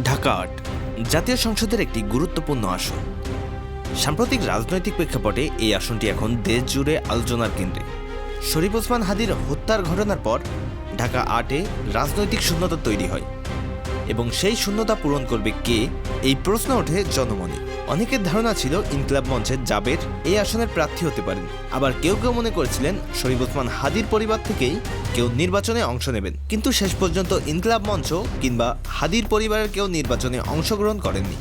ঢাকা ৮ জাতীয় সংসদের একটি গুরুত্বপূর্ণ আসন। সাম্প্রতিক রাজনৈতিক প্রেক্ষাপটে এই আসনটি এখন দেশ জুড়ে আলোচনার কেন্দ্রে। শরীফ ওসমান হাদির হত্যার ঘটনার পর ঢাকা ৮-এ রাজনৈতিক শূন্যতা তৈরি হয় এবং সেই শূন্যতা পূরণ করবে কে, এই প্রশ্ন ওঠে জনমনে। অনেকের ধারণা ছিল ইনকিলাব মঞ্চের জাবের এই আসনের প্রার্থী হতে পারেন, আবার কেউ কেউ মনে করেছিলেন শরীফ ওসমান হাদির পরিবার থেকেই কেউ নির্বাচনে অংশ নেবেন। কিন্তু শেষ পর্যন্ত ইনকিলাব মঞ্চ কিংবা হাদির পরিবারের কেউ নির্বাচনে অংশগ্রহণ করেননি।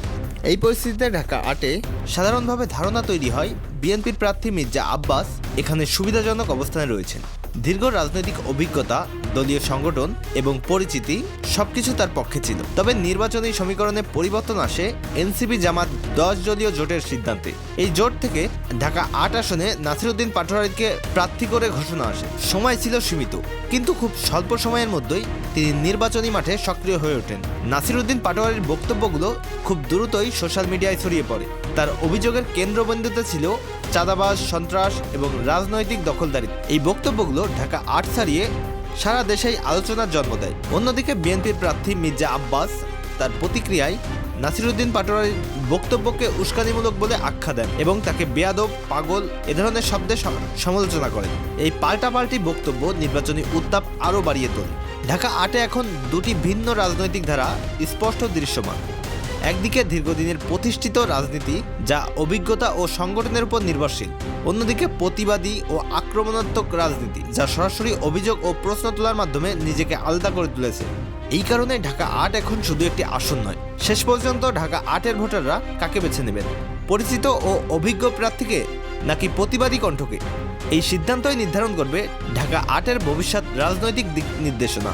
এই পরিস্থিতিতে ঢাকা ৮-এ সাধারণভাবে ধারণা তৈরি হয় বিএনপির প্রার্থী মির্জা আব্বাস এখানে সুবিধাজনক অবস্থানে রয়েছেন। দীর্ঘ রাজনৈতিক অভিজ্ঞতা, দলীয় সংগঠন এবং পরিচিতি সবকিছু তার পক্ষে ছিল। তবে নির্বাচনী সমীকরণে পরিবর্তন আসে এনসিপি জামাত 10 দলীয় জোটের সিদ্ধান্তে। এই জোট থেকে ঢাকা ৮ আসনে নাসিরউদ্দিন পাটোয়ারীকে প্রার্থী করে ঘোষণা আসে। সময় ছিল সীমিত, কিন্তু খুব স্বল্প সময়ের মধ্যেই তিনি নির্বাচনী মাঠে সক্রিয় হয়ে ওঠেন। নাসিরউদ্দিন পাটোয়ারীর বক্তব্যগুলো খুব দ্রুতই সোশ্যাল মিডিয়ায় ছড়িয়ে পড়ে। তার অভিযোগের কেন্দ্রবিন্দুতে ছিল চাঁদাবাজ, সন্ত্রাস এবং রাজনৈতিক দখলদারিত্ব। এই বক্তব্যগুলো ঢাকা ৮ ছাড়িয়ে সারা দেশেই আলোচনার জন্ম দেয়। অন্যদিকে বিএনপির প্রার্থী মির্জা আব্বাস তার প্রতিক্রিয়ায় নাসিরউদ্দিন পাটোয়ারীর বক্তব্যকে উস্কানিমূলক বলে আখ্যা দেন এবং তাকে বেয়াদব, পাগল এ ধরনের শব্দে সমালোচনা করেন। এই পাল্টাপাল্টি বক্তব্য নির্বাচনী উত্তাপ আরও বাড়িয়ে তোলে। ঢাকা ৮-এ এখন দুটি ভিন্ন রাজনৈতিক ধারা স্পষ্ট দৃশ্যমান। একদিকে দীর্ঘদিনের প্রতিষ্ঠিত রাজনীতি যা অভিজ্ঞতা ও সংগঠনের উপর নির্ভরশীল, অন্যদিকে প্রতিবাদী ও আক্রমণাত্মক রাজনীতি যা সরাসরি অভিযোগ ও প্রশ্ন তোলার মাধ্যমে নিজেকে আলাদা করে তুলেছে। এই কারণে ঢাকা ৮ এখন শুধু একটি আসন নয়, শেষ পর্যন্ত ঢাকা ৮-এর ভোটাররা কাকে বেছে নেবেন, পরিচিত ও অভিজ্ঞ প্রার্থীকে নাকি প্রতিবাদী কণ্ঠকে, এই সিদ্ধান্তই নির্ধারণ করবে ঢাকা ৮-এর ভবিষ্যৎ রাজনৈতিক দিক নির্দেশনা।